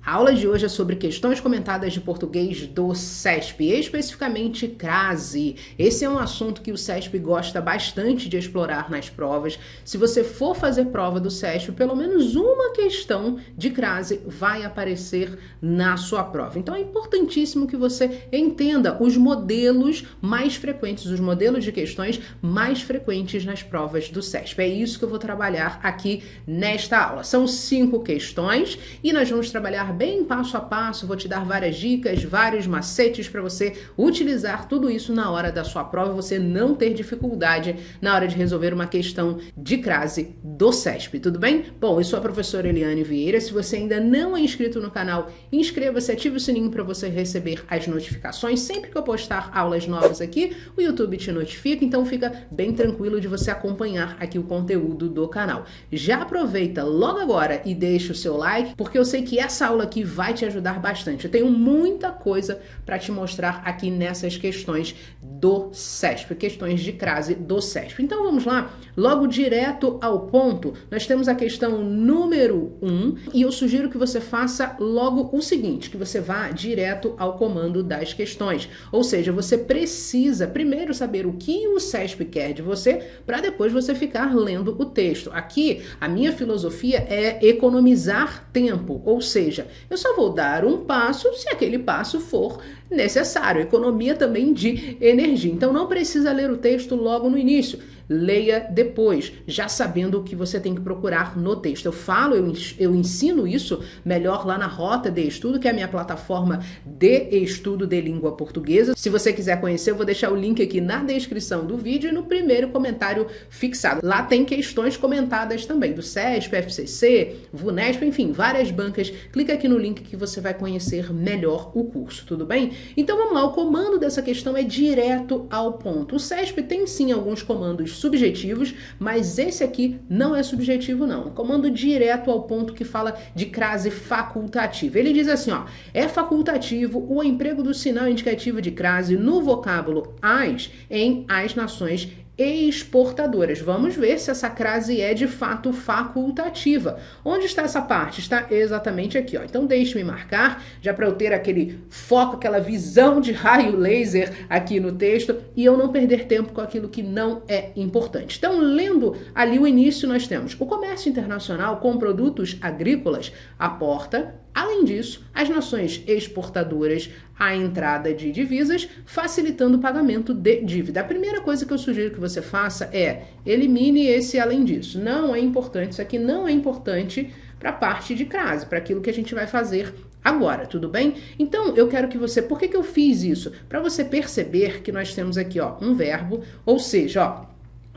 A aula de hoje é sobre questões comentadas de português do CESP, especificamente crase. Esse é um assunto que o CESP gosta bastante de explorar nas provas. Se você for fazer prova do CESP, pelo menos uma questão de crase vai aparecer na sua prova. Então é importantíssimo que você entenda os modelos mais frequentes, os modelos de questões mais frequentes nas provas do CESP. É isso que eu vou trabalhar aqui nesta aula. São 5 questões e nós vamos trabalhar bem passo a passo, vou te dar várias dicas, vários macetes para você utilizar tudo isso na hora da sua prova, você não ter dificuldade na hora de resolver uma questão de crase do CESP, tudo bem? Bom, eu sou a professora Eliane Vieira, se você ainda não é inscrito no canal, inscreva-se, ative o sininho para você receber as notificações, sempre que eu postar aulas novas aqui, o YouTube te notifica, então fica bem tranquilo de você acompanhar aqui o conteúdo do canal. Já aproveita logo agora e deixa o seu like, porque eu sei que essa aula aqui vai te ajudar bastante. Eu tenho muita coisa para te mostrar aqui nessas questões do CESP, questões de crase do CESP. Então vamos lá, logo direto ao ponto. Nós temos a questão número 1 e eu sugiro que você faça logo o seguinte, que você vá direto ao comando das questões. Ou seja, você precisa primeiro saber o que o CESP quer de você para depois você ficar lendo o texto. Aqui, a minha filosofia é economizar tempo, ou seja, eu só vou dar um passo se aquele passo for necessário. Economia também de energia. Então não precisa ler o texto logo no início. Leia depois, já sabendo o que você tem que procurar no texto. Eu ensino isso melhor lá na Rota de Estudo, que é a minha plataforma de estudo de língua portuguesa. Se você quiser conhecer, eu vou deixar o link aqui na descrição do vídeo e no primeiro comentário fixado. Lá tem questões comentadas também, do CESP, FCC, VUNESP, enfim, várias bancas. Clica aqui no link que você vai conhecer melhor o curso, tudo bem? Então vamos lá, o comando dessa questão é direto ao ponto. O CESP tem sim alguns comandos subjetivos, mas esse aqui não é subjetivo não. Um comando direto ao ponto que fala de crase facultativa. Ele diz assim, ó, é facultativo o emprego do sinal indicativo de crase no vocábulo as em as nações exportadoras. Vamos ver se essa crase é de fato facultativa. Onde está essa parte? Está exatamente aqui, ó. Então deixe-me marcar, já para eu ter aquele foco, aquela visão de raio laser aqui no texto e eu não perder tempo com aquilo que não é importante. Então, lendo ali o início, nós temos o comércio internacional com produtos agrícolas aporta, além disso, as nações exportadoras a entrada de divisas, facilitando o pagamento de dívida. A primeira coisa que eu sugiro que você faça é elimine esse além disso. Não é importante, isso aqui não é importante para a parte de crase, para aquilo que a gente vai fazer agora, tudo bem? Então, eu quero que você... Por que eu fiz isso? Para você perceber que nós temos aqui, ó, um verbo, ou seja, ó,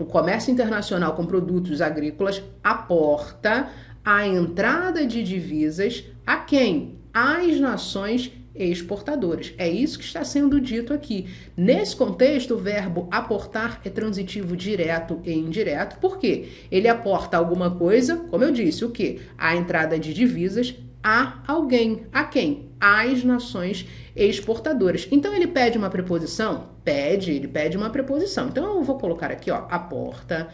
o comércio internacional com produtos agrícolas aporta a entrada de divisas a quem? Às nações exportadoras. É isso que está sendo dito aqui. Nesse contexto, o verbo aportar é transitivo direto e indireto. Por quê? Ele aporta alguma coisa, como eu disse, o quê? A entrada de divisas a alguém. A quem? Às nações exportadoras. Então, ele pede uma preposição? Ele pede uma preposição. Então, eu vou colocar aqui, ó, aporta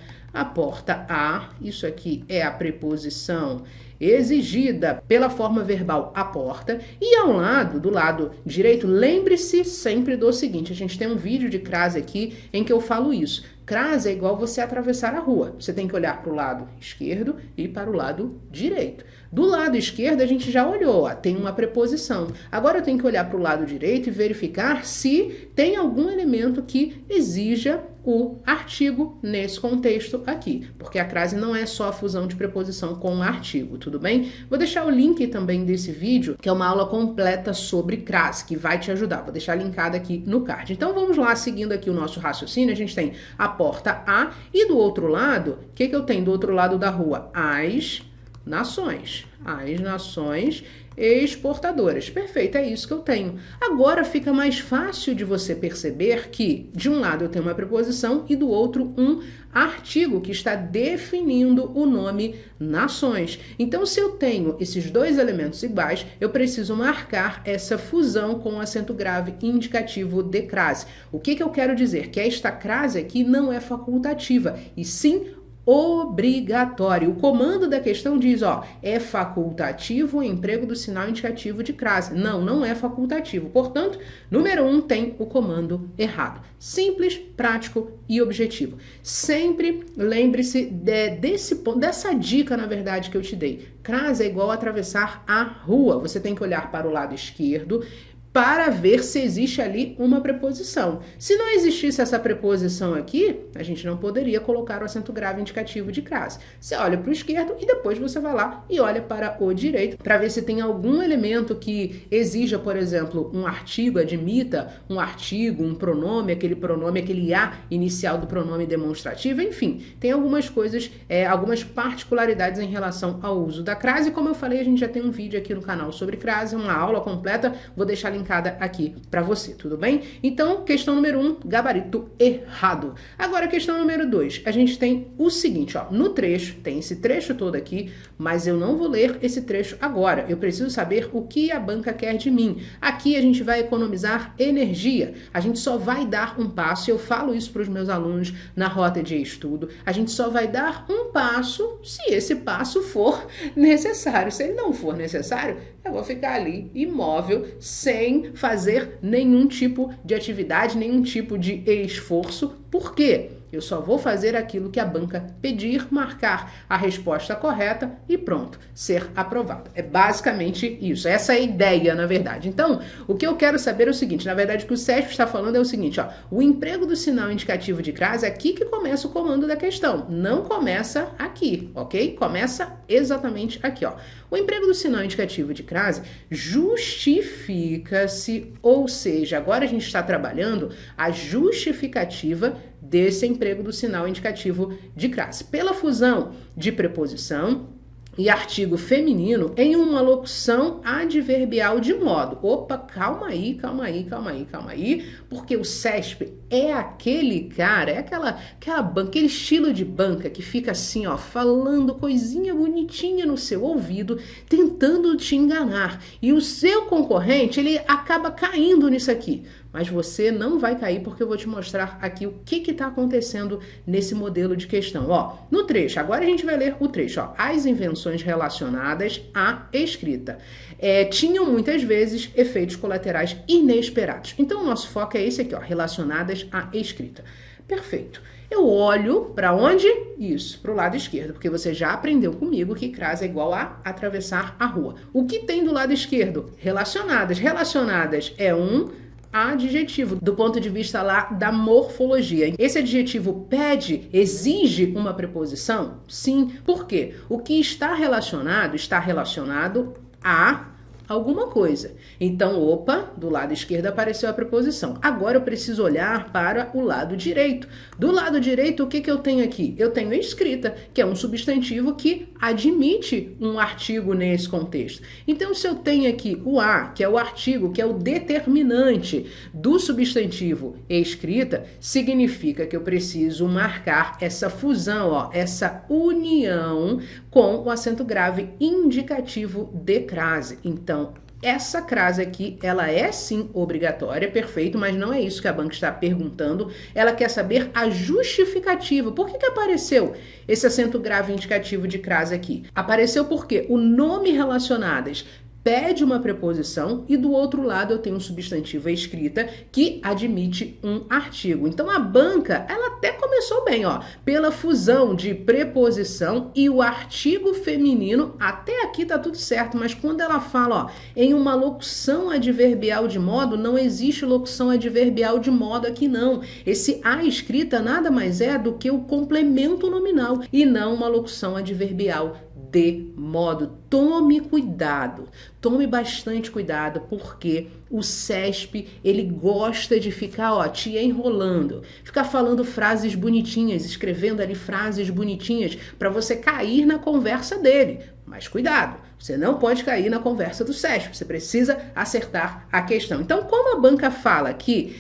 a, isso aqui é a preposição exigida pela forma verbal aporta, e ao lado, do lado direito, lembre-se sempre do seguinte, a gente tem um vídeo de crase aqui em que eu falo isso. Crase é igual você atravessar a rua. Você tem que olhar para o lado esquerdo e para o lado direito. Do lado esquerdo a gente já olhou, ó, tem uma preposição. Agora eu tenho que olhar para o lado direito e verificar se tem algum elemento que exija o artigo nesse contexto aqui, porque a crase não é só a fusão de preposição com artigo, tudo bem? Vou deixar o link também desse vídeo, que é uma aula completa sobre crase, que vai te ajudar. Vou deixar linkado aqui no card. Então vamos lá, seguindo aqui o nosso raciocínio, a gente tem aporta a, e do outro lado, o que eu tenho do outro lado da rua? As nações exportadoras. Perfeito, é isso que eu tenho. Agora fica mais fácil de você perceber que, de um lado eu tenho uma preposição e do outro um artigo que está definindo o nome nações. Então, se eu tenho esses dois elementos iguais, eu preciso marcar essa fusão com o acento grave indicativo de crase. O que eu quero dizer? Que esta crase aqui não é facultativa, e sim obrigatório. O comando da questão diz, ó, é facultativo o emprego do sinal indicativo de crase. Não, não é facultativo. Portanto, número 1 tem o comando errado. Simples, prático e objetivo. Sempre lembre-se dessa dica, na verdade, que eu te dei. Crase é igual a atravessar a rua. Você tem que olhar para o lado esquerdo para ver se existe ali uma preposição. Se não existisse essa preposição aqui, a gente não poderia colocar o acento grave indicativo de crase. Você olha para o esquerdo e depois você vai lá e olha para o direito para ver se tem algum elemento que exija, por exemplo, um artigo, admita um artigo, um pronome, aquele A inicial do pronome demonstrativo, enfim, tem algumas coisas, algumas particularidades em relação ao uso da crase. Como eu falei, a gente já tem um vídeo aqui no canal sobre crase, uma aula completa, vou deixar linkada aqui para você, tudo bem? Então, questão número 1, gabarito errado. Agora, questão número 2, a gente tem o seguinte, ó, no trecho, tem esse trecho todo aqui, mas eu não vou ler esse trecho agora, eu preciso saber o que a banca quer de mim. Aqui a gente vai economizar energia, a gente só vai dar um passo, eu falo isso para os meus alunos na rota de estudo, a gente só vai dar um passo se esse passo for necessário. Se ele não for necessário, eu vou ficar ali imóvel, sem fazer nenhum tipo de atividade, nenhum tipo de esforço. Por quê? Eu só vou fazer aquilo que a banca pedir, marcar a resposta correta e pronto, ser aprovado. É basicamente isso, essa é a ideia, na verdade. Então, o que eu quero saber é o seguinte, na verdade, o que o CESP está falando é o seguinte, ó, o emprego do sinal indicativo de crase é aqui que começa o comando da questão, não começa aqui, ok? Começa exatamente aqui, ó. O emprego do sinal indicativo de crase justifica-se, ou seja, agora a gente está trabalhando a justificativa desse emprego do sinal indicativo de crase pela fusão de preposição e artigo feminino em uma locução adverbial de modo. Opa, calma aí, porque o CESP é aquele cara, é aquela banca, aquele estilo de banca que fica assim, ó, falando coisinha bonitinha no seu ouvido, tentando te enganar. E o seu concorrente, ele acaba caindo nisso aqui. Mas você não vai cair porque eu vou te mostrar aqui o que está acontecendo nesse modelo de questão. Ó, no trecho, agora a gente vai ler o trecho. Ó, as invenções relacionadas à escrita tinham muitas vezes efeitos colaterais inesperados. Então o nosso foco é esse aqui, ó, relacionadas à escrita. Perfeito. Eu olho para onde? Isso, para o lado esquerdo, porque você já aprendeu comigo que crase é igual a atravessar a rua. O que tem do lado esquerdo? Relacionadas. Relacionadas é um adjetivo, do ponto de vista lá da morfologia. Esse adjetivo exige uma preposição? Sim. Por quê? O que está relacionado a alguma coisa. Então, opa, do lado esquerdo apareceu a preposição. Agora eu preciso olhar para o lado direito. Do lado direito, o que eu tenho aqui? Eu tenho a escrita, que é um substantivo que admite um artigo nesse contexto. Então, se eu tenho aqui o a, que é o artigo, que é o determinante do substantivo escrita, significa que eu preciso marcar essa fusão, ó, essa união com o acento grave indicativo de crase. Então, essa crase aqui, ela é sim obrigatória, perfeito, mas não é isso que a banca está perguntando. Ela quer saber a justificativa. Por que apareceu esse acento grave indicativo de crase aqui? Apareceu porque o nome relacionadas pede uma preposição e do outro lado eu tenho um substantivo escrita que admite um artigo. Então a banca, ela até começou bem, ó, pela fusão de preposição e o artigo feminino, até aqui tá tudo certo, mas quando ela fala, ó, em uma locução adverbial de modo, não existe locução adverbial de modo aqui não. Esse a escrita nada mais é do que o complemento nominal e não uma locução adverbial de modo. Tome cuidado, tome bastante cuidado, porque o CESP, ele gosta de ficar, ó, te enrolando, ficar falando frases bonitinhas, escrevendo ali frases bonitinhas para você cair na conversa dele. Mas cuidado, você não pode cair na conversa do CESP, você precisa acertar a questão. Então, como a banca fala que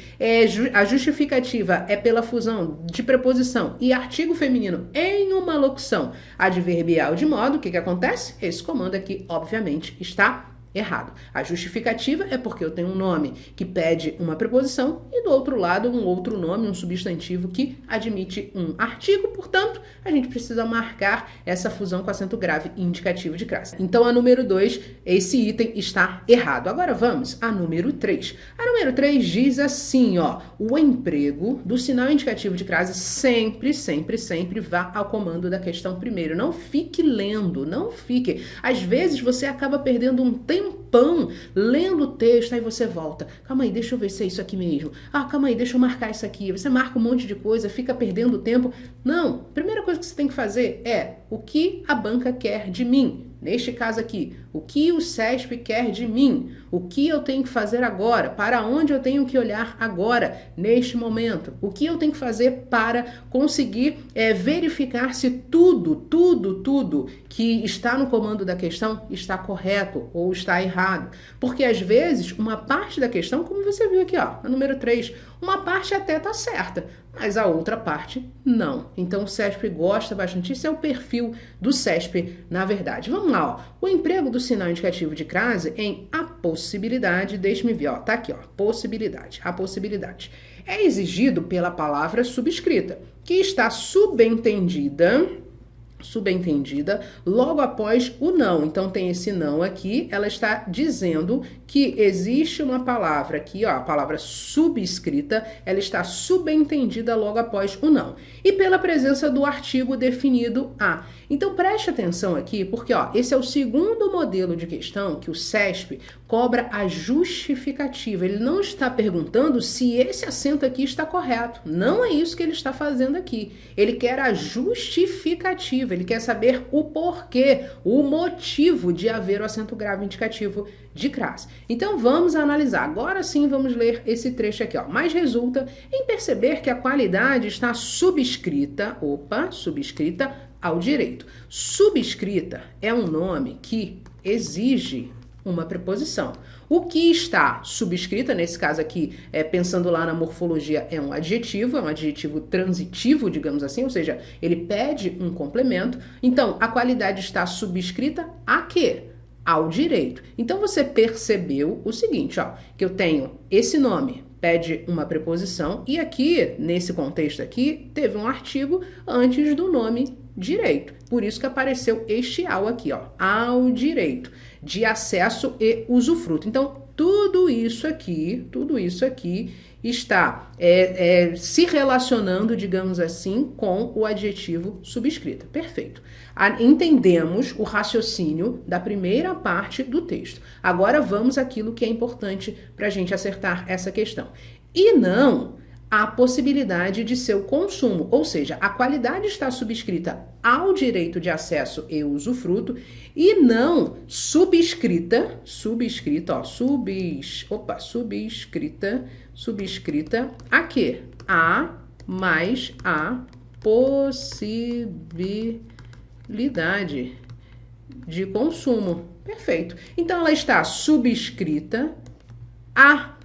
a justificativa é pela fusão de preposição e artigo feminino em uma locução adverbial de modo, o que acontece? Esse comando aqui, obviamente, está errado. A justificativa é porque eu tenho um nome que pede uma preposição e do outro lado um outro nome, um substantivo que admite um artigo, portanto, a gente precisa marcar essa fusão com acento grave indicativo de crase. Então, a número 2, esse item está errado. Agora vamos à número 3. A número 3 diz assim, ó, o emprego do sinal indicativo de crase sempre, sempre, sempre vá ao comando da questão primeiro. Não fique lendo, não fique. Às vezes você acaba perdendo um tempão lendo o texto, aí você volta. Calma aí, deixa eu ver se é isso aqui mesmo. Ah, calma aí, deixa eu marcar isso aqui. Você marca um monte de coisa, fica perdendo tempo. Não, a primeira coisa que você tem que fazer é o que a banca quer de mim. Neste caso aqui, o que o SESP quer de mim? O que eu tenho que fazer agora? Para onde eu tenho que olhar agora, neste momento? O que eu tenho que fazer para conseguir verificar se tudo que está no comando da questão está correto ou está errado? Porque às vezes uma parte da questão, como você viu aqui, ó, a número 3, uma parte até está certa, mas a outra parte não. Então o SESP gosta bastante, isso é o perfil do SESP, na verdade. Vamos lá, ó. O emprego do sinal indicativo de crase em a possibilidade, deixe-me ver, ó, tá aqui, ó, possibilidade, a possibilidade. É exigido pela palavra subscrita, que está subentendida logo após o não. Então tem esse não aqui, ela está dizendo que existe uma palavra aqui, ó, a palavra subscrita, ela está subentendida logo após o não. E pela presença do artigo definido a. Então preste atenção aqui, porque ó, esse é o segundo modelo de questão que o SESP cobra a justificativa. Ele não está perguntando se esse acento aqui está correto. Não é isso que ele está fazendo aqui. Ele quer a justificativa, ele quer saber o porquê, o motivo de haver o acento grave indicativo de crase. Então vamos analisar. Agora sim vamos ler esse trecho aqui, ó. Mas resulta em perceber que a qualidade está subscrita ao direito. Subscrita é um nome que exige uma preposição. O que está subscrita, nesse caso aqui, pensando lá na morfologia, é um adjetivo transitivo, digamos assim, ou seja, ele pede um complemento. Então, a qualidade está subscrita a quê? Ao direito. Então, você percebeu o seguinte, ó, que eu tenho esse nome, pede uma preposição, e aqui, nesse contexto aqui, teve um artigo antes do nome direito. Por isso que apareceu este ao aqui, ó, ao direito de acesso e usufruto. Então, tudo isso aqui está se relacionando, digamos assim, com o adjetivo subscrita. Perfeito. Entendemos o raciocínio da primeira parte do texto. Agora vamos àquilo que é importante para a gente acertar essa questão. E não a possibilidade de seu consumo, ou seja, a qualidade está subscrita ao direito de acesso e usufruto e não subscrita a quê? A mais a possibilidade de consumo. Perfeito. Então ela está subscrita a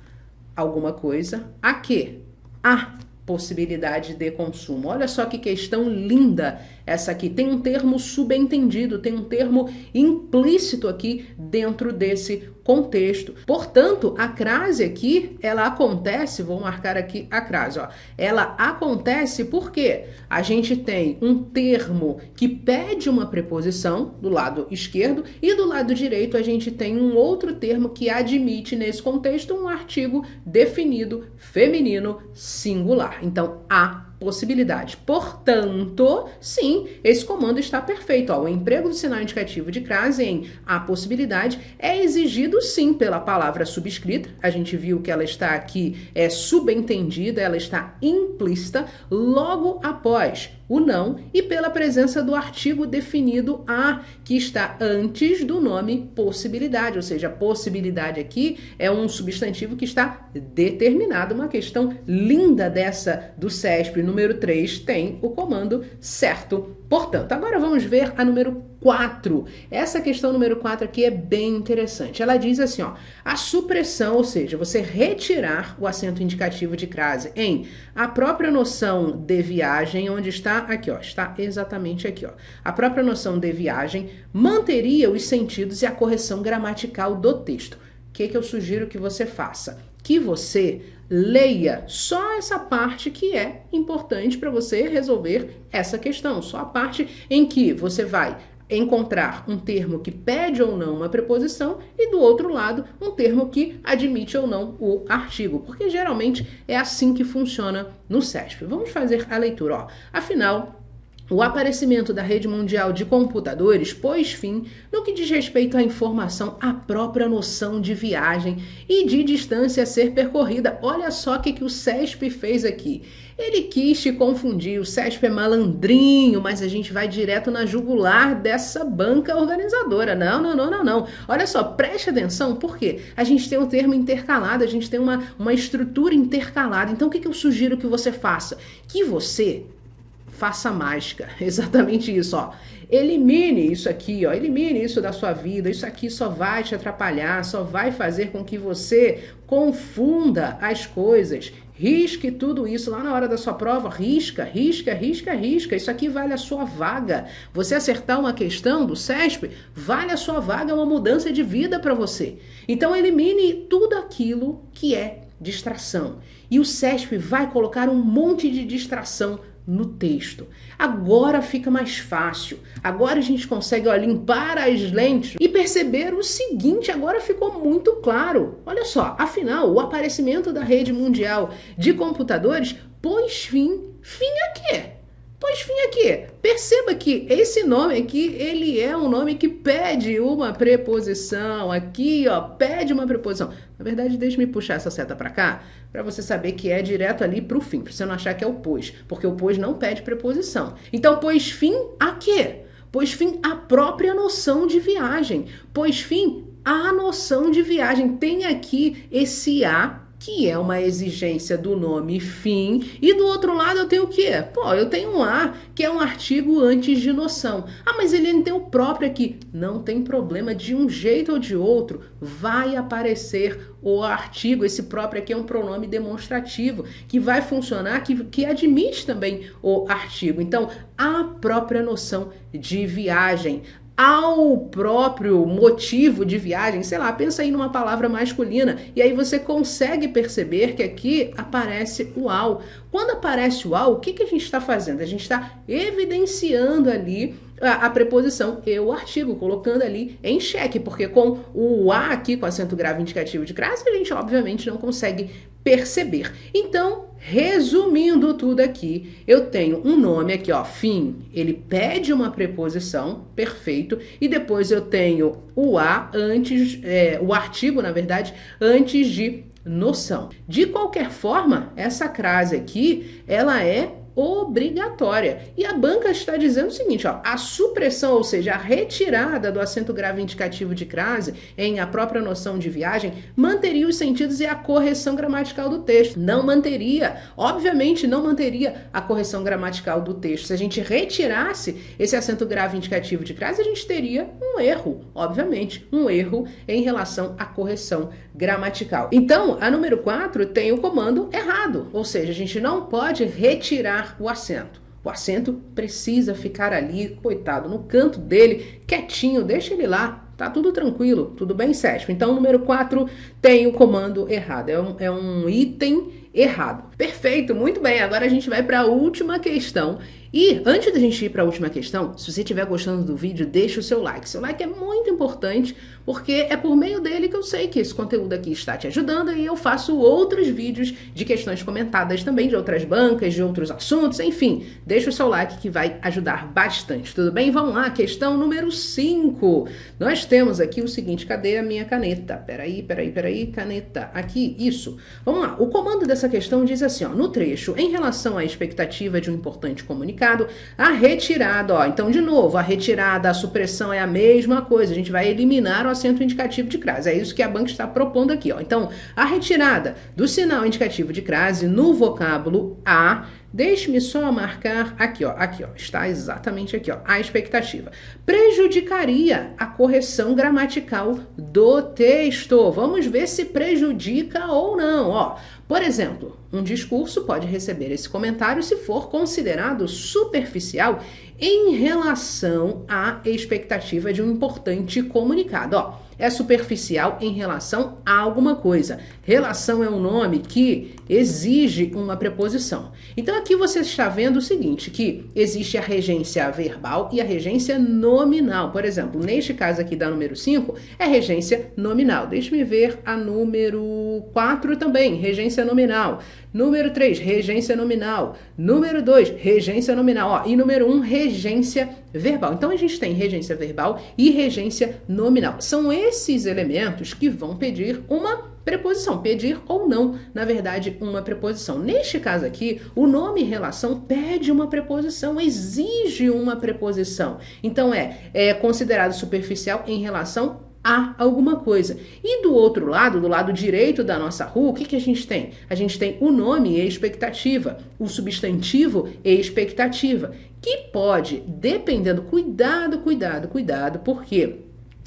alguma coisa, a quê? A possibilidade de consumo. Olha só que questão linda essa aqui. Tem um termo subentendido, tem um termo implícito aqui dentro desse contexto. Portanto, a crase aqui, ela acontece, vou marcar aqui a crase, ó. Ela acontece porque a gente tem um termo que pede uma preposição do lado esquerdo e do lado direito a gente tem um outro termo que admite nesse contexto um artigo definido feminino singular. Então, a possibilidade. Portanto, sim, esse comando está perfeito. Ó, o emprego do sinal indicativo de crase em a possibilidade é exigido sim pela palavra subscrita. A gente viu que ela está aqui subentendida, ela está implícita logo após o não e pela presença do artigo definido a, que está antes do nome possibilidade, ou seja, possibilidade aqui é um substantivo que está determinado. Uma questão linda dessa do SESP número 3 tem o comando certo. Portanto, agora vamos ver a número 4. Essa questão número 4 aqui é bem interessante. Ela diz assim, ó, a supressão, ou seja, você retirar o acento indicativo de crase em a própria noção de viagem, onde está aqui, ó, está exatamente aqui, ó. A própria noção de viagem manteria os sentidos e a correção gramatical do texto. O que eu sugiro que você faça? Que você leia só essa parte que é importante para você resolver essa questão. Só a parte em que você vai encontrar um termo que pede ou não uma preposição e do outro lado um termo que admite ou não o artigo, porque geralmente é assim que funciona no CESP. Vamos fazer a leitura, ó. Afinal, o aparecimento da rede mundial de computadores pôs fim no que diz respeito à informação, à própria noção de viagem e de distância a ser percorrida. Olha só o que o CESP fez aqui. Ele quis te confundir, o CESP é malandrinho, mas a gente vai direto na jugular dessa banca organizadora. Não. Olha só, preste atenção, porque a gente tem um termo intercalado, a gente tem uma estrutura intercalada. Então o que eu sugiro que você faça? Que você faça mágica, exatamente isso, ó. Elimine isso aqui, ó, elimine isso da sua vida, isso aqui só vai te atrapalhar, só vai fazer com que você confunda as coisas. Risque tudo isso lá na hora da sua prova, risca, isso aqui vale a sua vaga. Você acertar uma questão do CESP, vale a sua vaga, é uma mudança de vida para você. Então elimine tudo aquilo que é distração. E o CESP vai colocar um monte de distração no texto. Agora fica mais fácil. Agora a gente consegue, ó, limpar as lentes e perceber o seguinte, agora ficou muito claro. Olha só, afinal, o aparecimento da rede mundial de computadores pôs fim a quê? Pois fim aqui, perceba que esse nome aqui, ele é um nome que pede uma preposição, aqui ó, pede uma preposição. Na verdade, deixa-me puxar essa seta para cá, para você saber que é direto ali para o fim, para você não achar que é o pois, porque o pois não pede preposição. Então, pois fim a quê? Pois fim à própria noção de viagem, pois fim à noção de viagem. Tem aqui esse a, que é uma exigência do nome fim, e do outro lado eu tenho o quê? Pô, eu tenho um a, que é um artigo antes de noção. Ah, mas ele tem o próprio aqui. Não tem problema, de um jeito ou de outro vai aparecer o artigo. Esse próprio aqui é um pronome demonstrativo, que vai funcionar, que admite também o artigo. Então, a própria noção de viagem, ao próprio motivo de viagem, sei lá, pensa aí numa palavra masculina, e aí você consegue perceber que aqui aparece o ao. Quando aparece o ao, o que a gente está fazendo? A gente está evidenciando ali a preposição e o artigo, colocando ali em xeque, porque com o a aqui, com acento grave indicativo de crase, a gente obviamente não consegue perceber. Então, resumindo tudo aqui, eu tenho um nome aqui, ó, fim, ele pede uma preposição, perfeito, e depois eu tenho o a antes, o artigo, na verdade, antes de noção. De qualquer forma, essa crase aqui, ela é obrigatória. E a banca está dizendo o seguinte, ó, a supressão, ou seja, a retirada do acento grave indicativo de crase em a própria noção de viagem, manteria os sentidos e a correção gramatical do texto. Não manteria, obviamente não manteria a correção gramatical do texto. Se a gente retirasse esse acento grave indicativo de crase, a gente teria um erro, obviamente, um erro em relação à correção gramatical. Então, a número 4 tem o comando errado, ou seja, a gente não pode retirar o acento. O acento precisa ficar ali, coitado, no canto dele, quietinho, deixa ele lá, tá tudo tranquilo, tudo bem, CESP? Então, o número 4 tem o comando errado, é um item errado. Perfeito, muito bem, agora a gente vai para a última questão. E antes da gente ir para a última questão, se você estiver gostando do vídeo, deixa o seu like. Seu like é muito importante, porque é por meio dele que eu sei que esse conteúdo aqui está te ajudando e eu faço outros vídeos de questões comentadas também, de outras bancas, de outros assuntos, enfim. Deixa o seu like que vai ajudar bastante, tudo bem? Vamos lá, questão número 5. Nós temos aqui o seguinte, cadê a minha caneta? Peraí, caneta, aqui, isso. Vamos lá, o comando dessa questão diz assim, ó, no trecho, em relação à expectativa de um importante comunicado, a retirada, ó, então de novo, a retirada, a supressão é a mesma coisa, a gente vai eliminar o acento indicativo de crase, é isso que a banca está propondo aqui, ó. Então, a retirada do sinal indicativo de crase no vocábulo a Deixe-me só marcar aqui, ó, está exatamente aqui, ó, a expectativa. Prejudicaria a correção gramatical do texto. Vamos ver se prejudica ou não, ó. Por exemplo, um discurso pode receber esse comentário se for considerado superficial em relação à expectativa de um importante comunicado. Ó, é superficial em relação a alguma coisa. Relação é um nome que exige uma preposição. Então aqui você está vendo o seguinte, que existe a regência verbal e a regência nominal. Por exemplo, neste caso aqui da número 5, é regência nominal. Deixa-me ver a número 4 também, regência nominal. Número 3, regência nominal. Número 2, regência nominal. Ó, e número 1, regência verbal. Então a gente tem regência verbal e regência nominal. São esses elementos que vão pedir uma preposição, pedir ou não, na verdade, uma preposição. Neste caso aqui, o nome relação pede uma preposição, exige uma preposição. Então é considerado superficial em relação a alguma coisa. E do outro lado, do lado direito da nossa rua, o que a gente tem? A gente tem o nome e expectativa, o substantivo e expectativa, que pode, dependendo, cuidado, porque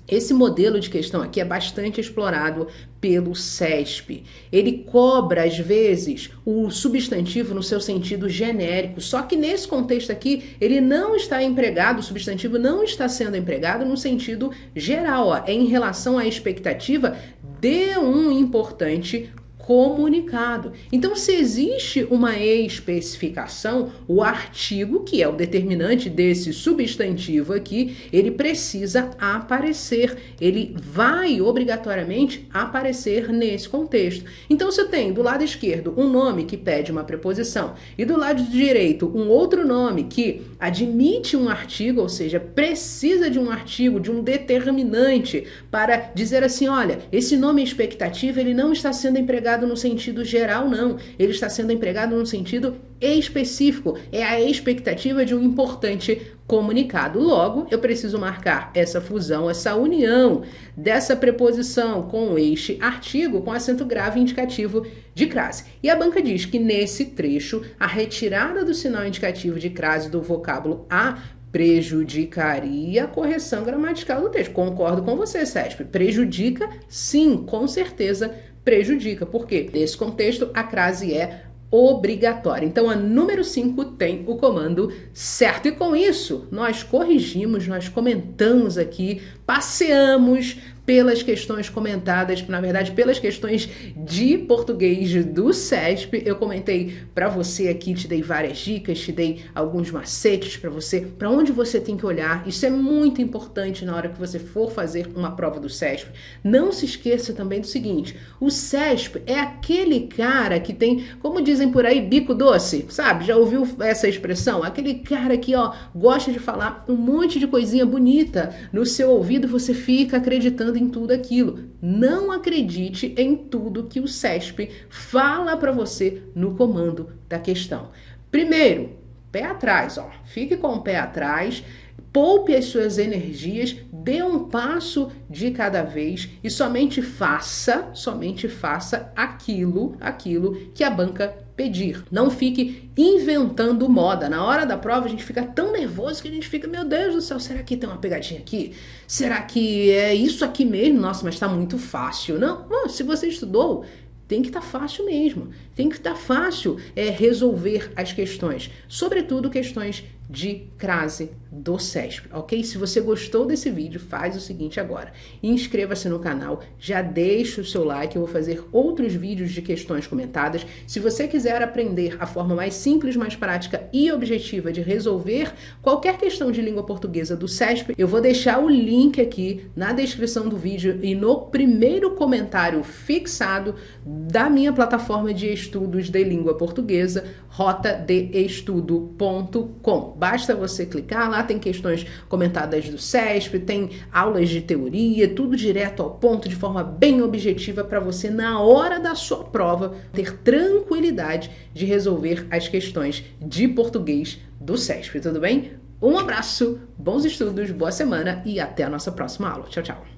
esse modelo de questão aqui é bastante explorado pelo CESP. Ele cobra, às vezes, o substantivo no seu sentido genérico, só que nesse contexto aqui, ele não está empregado, o substantivo não está sendo empregado no sentido geral, ó, é em relação à expectativa de um importante comunicado. Então, se existe uma especificação, o artigo, que é o determinante desse substantivo aqui, ele precisa aparecer, ele vai obrigatoriamente aparecer nesse contexto. Então, você tem do lado esquerdo um nome que pede uma preposição e do lado direito um outro nome que admite um artigo, ou seja, precisa de um artigo, de um determinante para dizer assim, olha, esse nome expectativa, ele não está sendo empregado no sentido geral, não. Ele está sendo empregado no sentido específico. É a expectativa de um importante comunicado. Logo, eu preciso marcar essa fusão, essa união dessa preposição com este artigo com acento grave indicativo de crase. E a banca diz que nesse trecho, a retirada do sinal indicativo de crase do vocábulo a prejudicaria a correção gramatical do texto. Concordo com você, CESP. Prejudica? Sim, com certeza prejudica. Por quê? Nesse contexto, a crase é obrigatória. Então, a número 5 tem o comando certo. E com isso, nós corrigimos, nós comentamos aqui, passeamos pelas questões comentadas, na verdade, pelas questões de português do CESP. Eu comentei para você aqui, te dei várias dicas, te dei alguns macetes para você, para onde você tem que olhar. Isso é muito importante na hora que você for fazer uma prova do CESP. Não se esqueça também do seguinte, o CESP é aquele cara que tem, como dizem por aí, bico doce, sabe? Já ouviu essa expressão? Aquele cara que, ó, gosta de falar um monte de coisinha bonita no seu ouvido, você fica acreditando em tudo aquilo. Não acredite em tudo que o CESP fala para você no comando da questão. Primeiro, pé atrás, ó. Fique com o pé atrás, poupe as suas energias, dê um passo de cada vez e somente faça aquilo que a banca pedir. Não fique inventando moda. Na hora da prova a gente fica tão nervoso que a gente fica, meu Deus do céu, será que tem uma pegadinha aqui? Será que é isso aqui mesmo? Nossa, mas tá muito fácil. Não, se você estudou, tem que estar fácil mesmo. Tem que estar fácil resolver as questões. Sobretudo questões de crase do CESP, ok? Se você gostou desse vídeo, faz o seguinte agora. Inscreva-se no canal, já deixa o seu like, eu vou fazer outros vídeos de questões comentadas. Se você quiser aprender a forma mais simples, mais prática e objetiva de resolver qualquer questão de língua portuguesa do CESP, eu vou deixar o link aqui na descrição do vídeo e no primeiro comentário fixado da minha plataforma de estudos de língua portuguesa, rotadeestudo.com. Basta você clicar lá, tem questões comentadas do CESP, tem aulas de teoria, tudo direto ao ponto, de forma bem objetiva, para você, na hora da sua prova, ter tranquilidade de resolver as questões de português do CESP, tudo bem? Um abraço, bons estudos, boa semana e até a nossa próxima aula. Tchau, tchau!